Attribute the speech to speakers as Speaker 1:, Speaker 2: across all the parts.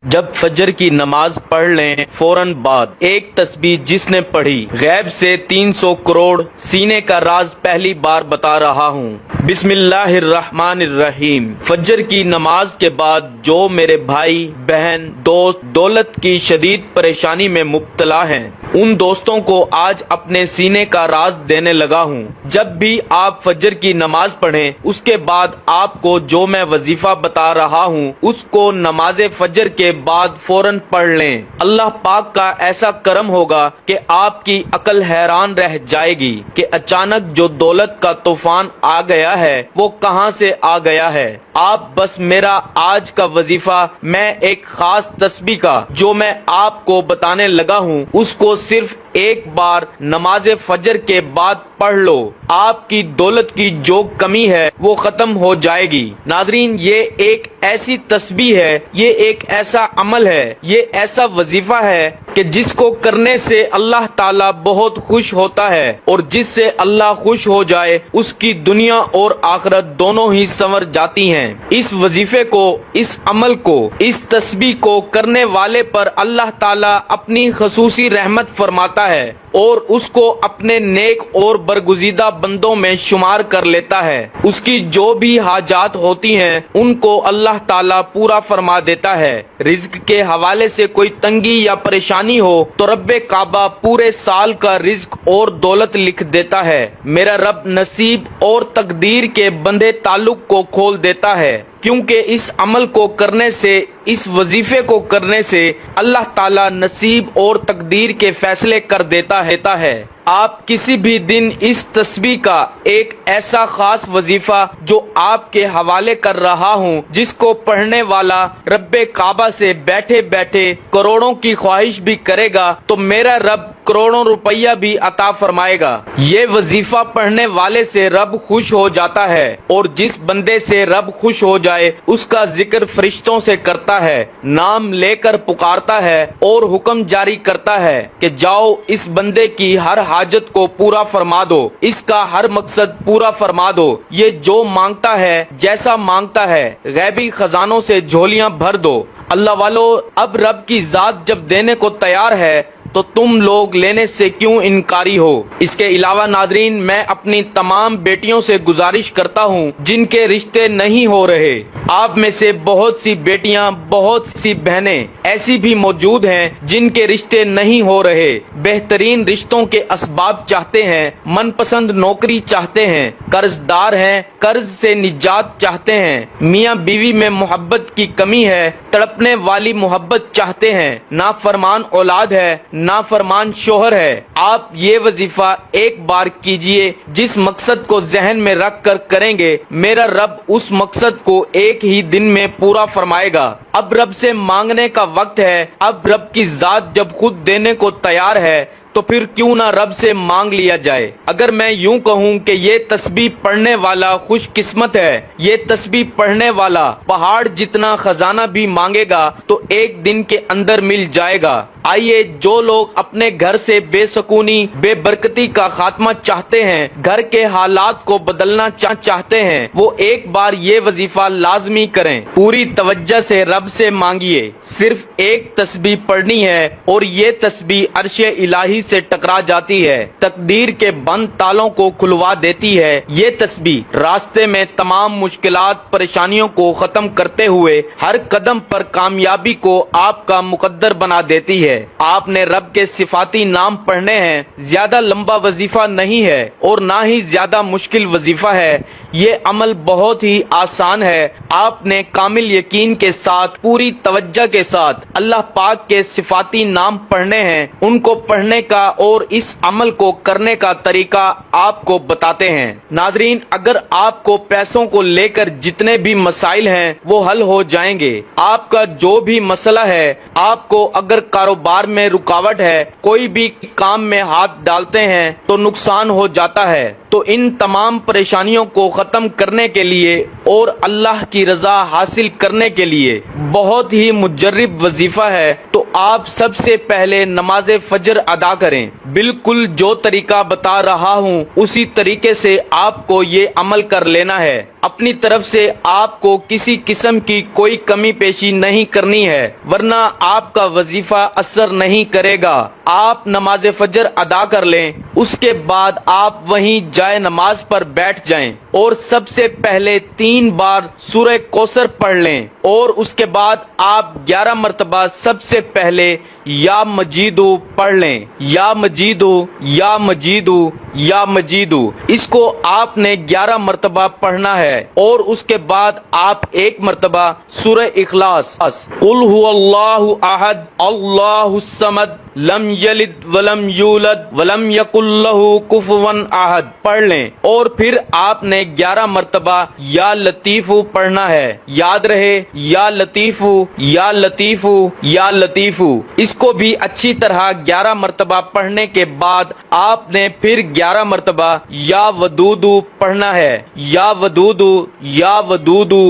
Speaker 1: جب فجر کی نماز پڑھ لیں فوراً بعد ایک تسبیح جس نے پڑھی غیب سے 300 کروڑ سینے کا راز پہلی بار بتا رہا ہوں۔ بسم اللہ الرحمن الرحیم۔ فجر کی نماز کے بعد جو میرے بھائی بہن دوست دولت کی شدید پریشانی میں مبتلا ہیں ان دوستوں کو آج اپنے سینے کا راز دینے لگا ہوں۔ جب بھی آپ فجر کی نماز پڑھیں اس کے بعد آپ کو جو میں وظیفہ بتا رہا ہوں اس کو نماز فجر کے بعد فوراً پڑھ لیں۔ اللہ پاک کا ایسا کرم ہوگا کہ آپ کی عقل حیران رہ جائے گی کہ اچانک جو دولت کا طوفان آ گیا ہے وہ کہاں سے آ گیا ہے۔ آپ بس میرا آج کا وظیفہ میں ایک خاص تسبیح کا جو میں آپ کو بتانے لگا ہوں اس کو صرف ایک بار نماز فجر کے بعد پڑھ لو، آپ کی دولت کی جو کمی ہے وہ ختم ہو جائے گی۔ ناظرین، یہ ایک ایسی تسبیح ہے، یہ ایک ایسا عمل ہے، یہ ایسا وظیفہ ہے کہ جس کو کرنے سے اللہ تعالیٰ بہت خوش ہوتا ہے، اور جس سے اللہ خوش ہو جائے اس کی دنیا اور آخرت دونوں ہی سنور جاتی ہیں۔ اس وظیفے کو، اس عمل کو، اس تسبیح کو کرنے والے پر اللہ تعالیٰ اپنی خصوصی رحمت فرماتا ہے اور اس کو اپنے نیک اور برگزیدہ بندوں میں شمار کر لیتا ہے۔ اس کی جو بھی حاجات ہوتی ہیں ان کو اللہ تعالیٰ پورا فرما دیتا ہے۔ رزق کے حوالے سے کوئی تنگی یا پریشانی ہو تو رب کعبہ پورے سال کا رزق اور دولت لکھ دیتا ہے۔ میرا رب نصیب اور تقدیر کے بندھے تعلق کو کھول دیتا ہے، کیونکہ اس عمل کو کرنے سے، اس وظیفے کو کرنے سے اللہ تعالیٰ نصیب اور تقدیر کے فیصلے کر دیتا ہے۔ آپ کسی بھی دن اس تسبیح کا ایک ایسا خاص وظیفہ جو آپ کے حوالے کر رہا ہوں جس کو پڑھنے والا رب کعبہ سے بیٹھے بیٹھے کروڑوں کی خواہش بھی کرے گا تو میرا رب کروڑوں روپیہ بھی عطا فرمائے گا۔ یہ وظیفہ پڑھنے والے سے رب خوش ہو جاتا ہے، اور جس بندے سے رب خوش ہو جائے اس کا ذکر فرشتوں سے کرتا ہے، نام لے کر پکارتا ہے اور حکم جاری کرتا ہے کہ جاؤ اس بندے کی ہر حاجت کو پورا فرما دو، اس کا ہر مقصد پورا فرما دو، یہ جو مانگتا ہے جیسا مانگتا ہے غیبی خزانوں سے جھولیاں بھر دو۔ اللہ والو، اب رب کی ذات جب دینے کو تیار ہے تو تم لوگ لینے سے کیوں انکاری ہو؟ اس کے علاوہ ناظرین، میں اپنی تمام بیٹیوں سے گزارش کرتا ہوں جن کے رشتے نہیں ہو رہے، آپ میں سے بہت سی بیٹیاں، بہت سی بہنیں ایسی بھی موجود ہیں جن کے رشتے نہیں ہو رہے، بہترین رشتوں کے اسباب چاہتے ہیں، من پسند نوکری چاہتے ہیں، قرض دار ہیں، قرض سے نجات چاہتے ہیں، میاں بیوی میں محبت کی کمی ہے، تڑپنے والی محبت چاہتے ہیں، نافرمان اولاد ہے، نافرمان شوہر ہے۔ آپ یہ وظیفہ ایک بار کیجئے، جس مقصد کو ذہن میں رکھ کر کریں گے میرا رب اس مقصد کو ایک ہی دن میں پورا فرمائے گا۔ اب رب سے مانگنے کا وقت ہے، اب رب کی ذات جب خود دینے کو تیار ہے تو پھر کیوں نہ رب سے مانگ لیا جائے۔ اگر میں یوں کہوں کہ یہ تسبیح پڑھنے والا خوش قسمت ہے، یہ تسبیح پڑھنے والا پہاڑ جتنا خزانہ بھی مانگے گا تو ایک دن کے اندر مل جائے گا۔ آئیے، جو لوگ اپنے گھر سے بے سکونی، بے برکتی کا خاتمہ چاہتے ہیں، گھر کے حالات کو بدلنا چاہتے ہیں، وہ ایک بار یہ وظیفہ لازمی کریں۔ پوری توجہ سے رب سے مانگیے، صرف ایک تسبیح پڑھنی ہے اور یہ تسبیح عرش الہی سے ٹکرا جاتی ہے، تقدیر کے بند تالوں کو کھلوا دیتی ہے۔ یہ تسبیح راستے میں تمام مشکلات، پریشانیوں کو ختم کرتے ہوئے ہر قدم پر کامیابی کو آپ کا مقدر بنا دیتی ہے۔ آپ نے رب کے صفاتی نام پڑھنے ہیں، زیادہ لمبا وظیفہ نہیں ہے اور نہ ہی زیادہ مشکل وظیفہ ہے، یہ عمل بہت ہی آسان ہے۔ آپ نے کامل یقین کے ساتھ، پوری توجہ کے ساتھ اللہ پاک کے صفاتی نام پڑھنے ہیں، ان کو پڑھنے کا اور اس عمل کو کرنے کا طریقہ آپ کو بتاتے ہیں۔ ناظرین، اگر آپ کو پیسوں کو لے کر جتنے بھی مسائل ہیں وہ حل ہو جائیں گے، آپ کا جو بھی مسئلہ ہے، آپ کو اگر کاروبار میں رکاوٹ ہے، کوئی بھی کام میں ہاتھ ڈالتے ہیں تو نقصان ہو جاتا ہے، تو ان تمام پریشانیوں کو ختم کرنے کے لیے اور اللہ کی رضا حاصل کرنے کے لیے بہت ہی مجرب وظیفہ ہے، تو آپ سب سے پہلے نماز فجر ادا کریں۔ بالکل جو طریقہ بتا رہا ہوں اسی طریقے سے آپ کو یہ عمل کر لینا ہے۔ اپنی طرف سے آپ کو کسی قسم کی کوئی کمی پیشی نہیں کرنی ہے، ورنہ آپ کا وظیفہ اثر نہیں کرے گا۔ آپ نماز فجر ادا کر لیں، اس کے بعد آپ وہیں جائے نماز پر بیٹھ جائیں اور سب سے پہلے 3 بار سورہ کوثر پڑھ لیں، اور اس کے بعد آپ 11 مرتبہ سب سے پہلے یا مجیدو پڑھ لیں۔ یا مجیدو، یا مجیدو، یا مجیدو، اس کو آپ نے 11 مرتبہ پڑھنا ہے، اور اس کے بعد آپ 1 مرتبہ سورہ اخلاص قل هو اللہ احد اللہ الصمد لم یلد ولم یولد ولم یکن لہ کفوا احد پڑھ لیں، اور پھر آپ نے 11 مرتبہ یا لطیف پڑھنا ہے۔ یاد رہے، یا لطیف، یا لطیف، یا لطیف۔ اس کو بھی اچھی طرح 11 مرتبہ پڑھنے کے بعد آپ نے پھر 11 مرتبہ یا ودودو پڑھنا ہے۔ یا ودودو، یا ودودو،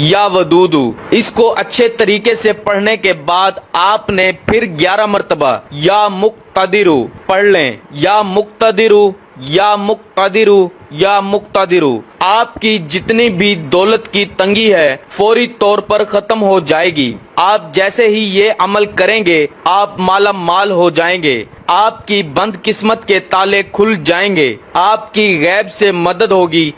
Speaker 1: یا ودودو۔ اس کو اچھے طریقے سے پڑھنے کے بعد آپ نے پھر 11 مرتبہ یا مقتدرو پڑھ لیں۔ یا مقتدرو، یا مقتدرو، یا مقتدرو۔ آپ کی جتنی بھی دولت کی تنگی ہے فوری طور پر ختم ہو جائے گی۔ آپ جیسے ہی یہ عمل کریں گے آپ مالا مال ہو جائیں گے، آپ کی بند قسمت کے تالے کھل جائیں گے، آپ کی غیب سے مدد ہوگی۔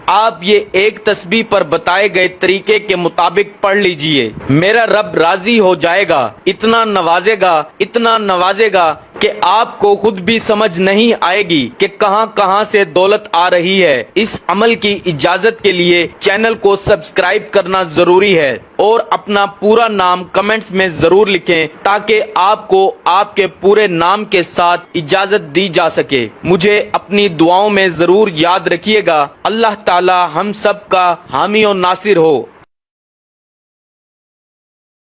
Speaker 1: آپ یہ ایک تسبیح پر بتائے گئے طریقے کے مطابق پڑھ لیجئے، میرا رب راضی ہو جائے گا، اتنا نوازے گا، اتنا نوازے گا کہ آپ کو خود بھی سمجھ نہیں آئے گی کہ کہاں کہاں سے دولت آ رہی ہے۔ اس عمل کی اجازت کے لیے چینل کو سبسکرائب کرنا ضروری ہے، اور اپنا پورا نام کمنٹس میں ضرور لکھیں تاکہ آپ کو آپ کے پورے نام کے ساتھ اجازت دی جا سکے۔ مجھے اپنی دعاؤں میں ضرور یاد رکھیے گا۔ اللہ تعالی ہم سب کا حامی و ناصر ہو۔